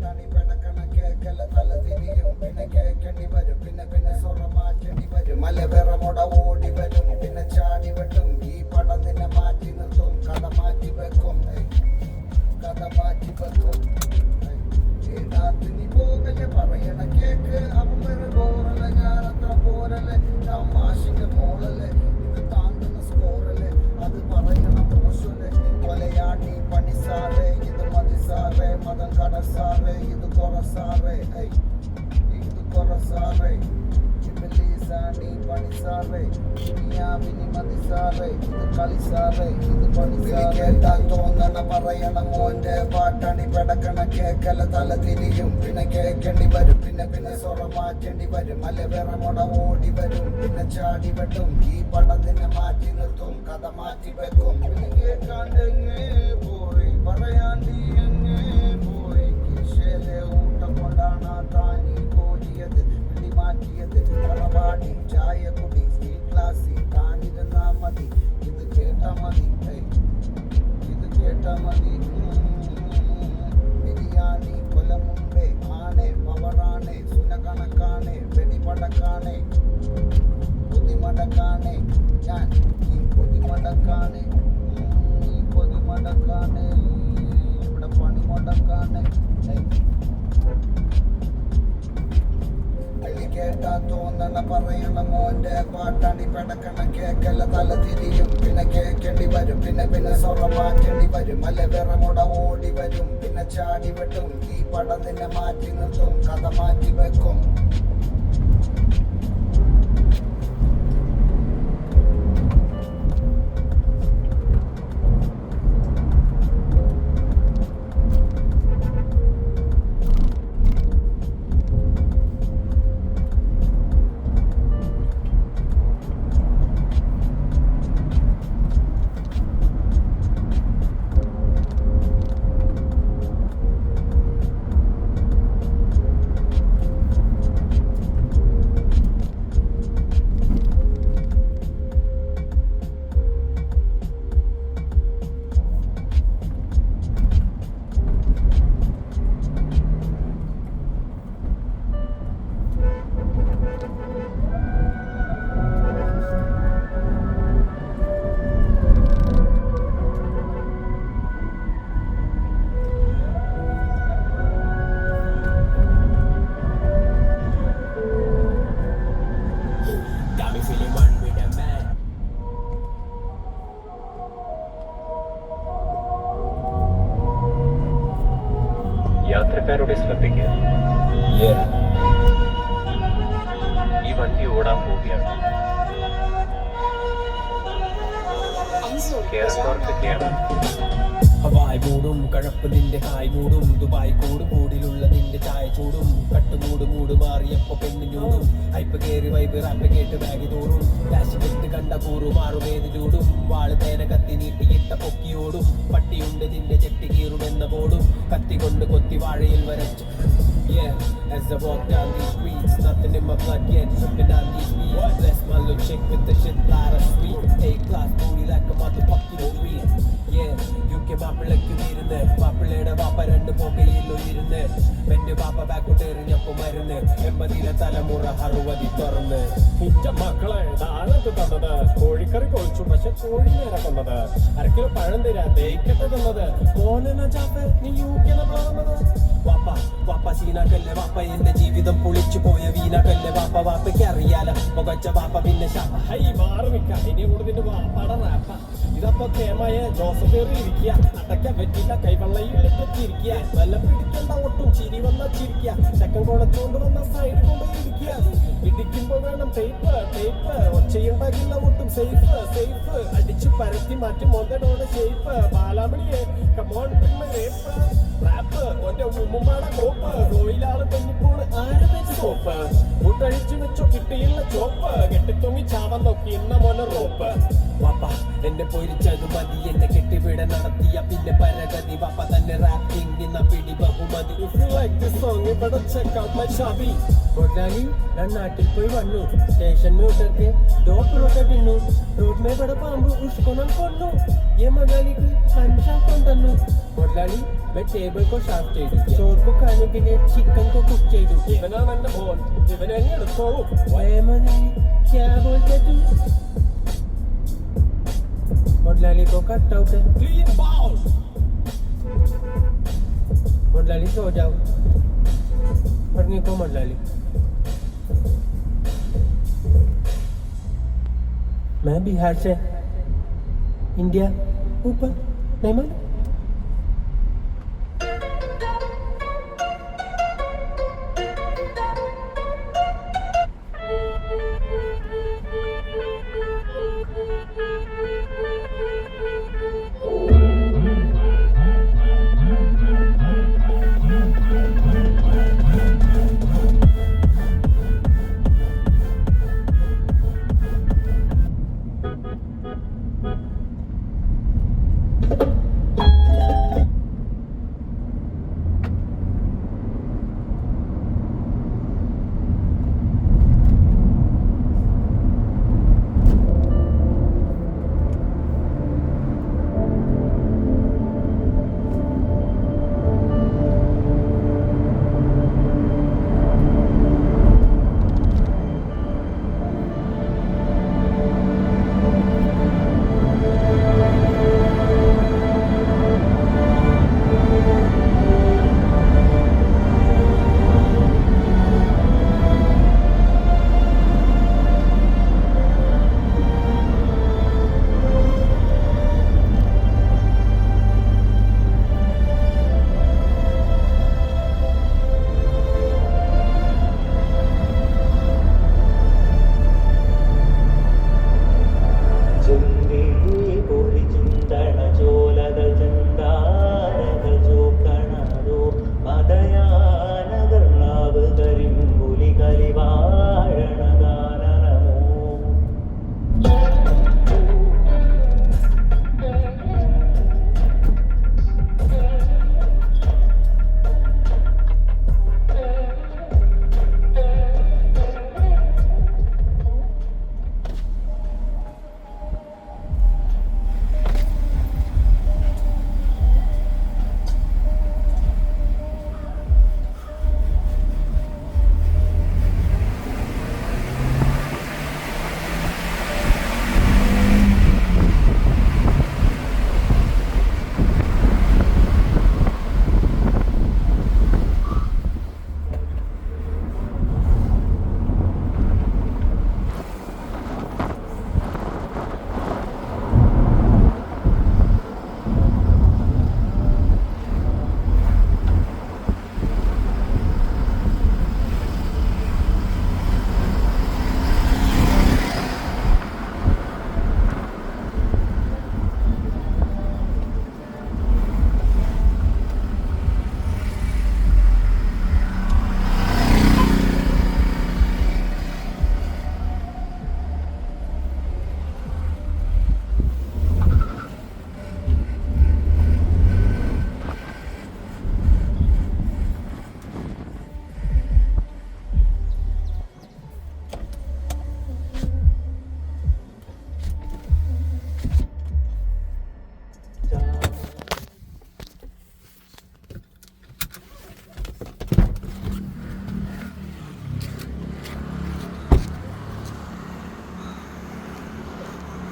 പാട്ടാണി പെടക്കണ കേക്കല തല തിരിയും പിന്നെ കേക്കണ്ടി വരും പിന്നെ സൊറ മാറ്റേണ്ടി വരും മല വിറമുട ഓടി വരും പിന്നെ ചാടി വെട്ടും ഈ പടം നിന്നെ മാറ്റി നിർത്തും കഥ മാറ്റി വെക്കും നീ പോകല് പറയണ കേക്ക് അവര് പോറല് ഞാനത്ര പോരല് തമാശിന്റെ മോളല് ഇത് താണ്ടുന്ന സ്കോറല് അത് പറയണ മോശല് കൊലയാണ്ടി പണി സാറേ ഇത് മതി സാറേ മതം കട സാറേ ഇത് കൊറ സാറേ ഇത് കൊറ സാറേ ാണി പണി സാറേ ദുനിയാവിനി മതി സാറേ ഇത് കളി സാറേ ഇത് പണി കേട്ടാൽ തോന്നണ പറയണ മോന്റെ പാട്ടാണി പെടക്കണ കേക്കല തല തിരിയും പിന്നെ കേക്കണ്ടി വരും പിന്നെ സൊറ മാറ്റേണ്ടി വരും മല വിറമുട ഓടി വരും പിന്നെ ചാടി വെട്ടും ഈ പടം നിന്നെ മാറ്റി നിർത്തും കഥ മാറ്റി വെക്കും പിന്നെ കേൾക്കാണ്ട് പോയി പറയാണ്ടി പോയി കിശേലെ ഊട്ടം കൊണ്ടാണ് താനി കോരിയത് മാറ്റിയത് പറവാടി ചായ കുടി സ്റ്റീൽ ക്ലാസ്സിൽ താനിരുന്നാ മതി ഇത് കേട്ടാ മതി ബിരിയാണി കൊലമുമ്പേ ആണേ പവറാണേ സുനകണക്കാണേ വെടിപടക്കാണേ പൊതിമടക്കാണേ ഞാൻ ഈ പൊതിമടക്കാണേ ഇവിടെ പണി മുടക്കാണേ കേട്ടാ തോന്നണ പറയണ മോന്റെ പാട്ടാണി പെടക്കണ കേക്കല തല തിരിയും പിന്നെ കേക്കണ്ടി വരും പിന്നെ സൊറ മാറ്റേണ്ടി വരും മല വിറമുട ഓടി വരും പിന്നെ ചാടി വെട്ടും ഈ പടം നിന്നെ മാറ്റി നിർത്തും കഥ മാറ്റി വെക്കും യാത്രക്കാരുടെ ശ്രദ്ധയ്ക്ക് ഈ വണ്ടി ഓടാൻ പോവുകയാണ്. കേരളക്കാർക്കൊക്കെയാണ് ഹവായ് മൂടും കഴപ്പ് നിന്റെ ഹായ് മൂടും ദുബായ് കൂടും കൂടിലുള്ള നിന്റെ ചായ ചൂടും കട്ടുമൂട് മാറിയപ്പോ പെണ്ണ് ചൂടും ഹൈപ്പ് കേറി വൈബ് റാപ്പ് കേട്ട് ബാഗി തോറും കാശ് കെട്ട് കണ്ട കൂറു മാറുമേത് ചൂടും വാള് തേന കത്തി നീട്ടിയിട്ട പൊക്കിയോടും പട്ടിയുണ്ട് നിന്റെ ചെട്ടി കീറുമെന്ന ബോർഡും കത്തി കൊണ്ട് കൊത്തി വാഴയിൽ വരച്ചു. Yeah, as I walk down these streets, nothing in my blood yet, tripping on these beats. Bless my little chick with the shit lot of sweet. A-class booty like a motherfucking dream. Yeah, you can മാപ്പിളയ്ക്ക് വീരുന്ന് മാപ്പിളയുടെ വാപ്പ രണ്ട് പുകയിലോ ഇരുന്ന് എന്റെ വാപ്പ ബാക്കോട്ട് എറിഞ്ഞപ്പോ മരുന്ന് 80-ലെ തലമുറ 60 തുറന്ന് ഉച്ച മക്കളെ ദാനത്ത് തന്നത് കോഴിക്കറി കൊഴിച്ചു പക്ഷെ കോഴി നേരെ കൊന്നത് അരക്കിലോ പഴം തരാ തേക്കട്ടെ തന്നത് മോനെ ചാപ്പ നീ യൂക്കിനെ പറഞ്ഞത് വാപ്പ സീനാക്കല്ലേ വാപ്പ എന്റെ ജീവിതം പൊളിച്ചു പോയ വീനാക്കല്ലേ വാപ്പയ്ക്ക് അറിയാല മുഖച്ച വാപ്പ പിന്നെ ശാപ്പ ഹൈ മാറി നിൽക്ക ഇനി കൂടുതൽ വാപ്പാടെ റാപ്പ ഇതപ്പോ കേമായ ജോസഫ് ഇരിക്കുക അടയ്ക്കാൻ പറ്റില്ല കൈവെള്ളയിലിട്ടിരിക്കുക വല്ല പിടിക്കണ്ട ഒട്ടും ചിരി വന്ന ചിരിക്കുക ചെക്കൻ കുളച്ചുകൊണ്ട് വന്ന സൈഡ് കൊണ്ട് ഇരിക്കുക ഇടിക്കുമ്പോ വേണം ടേപ്പ് ഒച്ചയുണ്ടാകില്ല ഒട്ടും സേഫ് അടിച്ചു പരത്തി മാറ്റി മോന്തോടെ ഷേപ്പ് ബാലാമണിയെ കമോൺ പിന്നെ റേപ്പ് റാപ്പ് ഒന്റെ ഉമ്മുമ്മാടെ കോപ്പ് റോയിലാണ് പെണ്ണിപ്പോള് ആരെ വെച്ച് സോപ്പ് കൂട്ടഴിച്ചു വെച്ചോ കിട്ടിയില്ല ചോപ്പ് കെട്ടിത്തൊങ്ങി ചാവൻ നോക്കി ഇന്ന മോനെ റോപ്പ് വാപ്പ എന്നെ പൊരിച്ചത് മതി എന്നെ കെട്ടിവിട നടത്തിയ പിന്നെ പരഗതി പപ്പ തന്നെ റാപ്പിംഗ് നിന്ന പിടി ബഹുമതി. If you like this song, you better check out my chubby. മുതലാളി ഞാൻ നാട്ടിൽ പോയി വന്നു സ്റ്റേഷന് ഉടർക്കെ ഡോക്ടറൊക്കെ തിന്നു റോഡ് മേ ബട പാമ്പ് ഉഷ്കൊണം കൊന്നു ये मुതലാളി कंचा कौन तन्नु मुതലാളി मैं टेबल को साफ ചെയ്തു ചോർ को खाने के लिए चिकन को कुक ചെയ്തു ഇവനാണ് എന്റെ മോൻ, ഇവനെ അങ്ങ് എടുത്തോളൂ. मुതലാളി क्या बोलते तू मुതലാളി को कट आउट है Clean bowl. मुतलाली सो जाओ पढ़ने को मुतलाली मैं बिहार से इंडिया ऊपर नहीं मालूम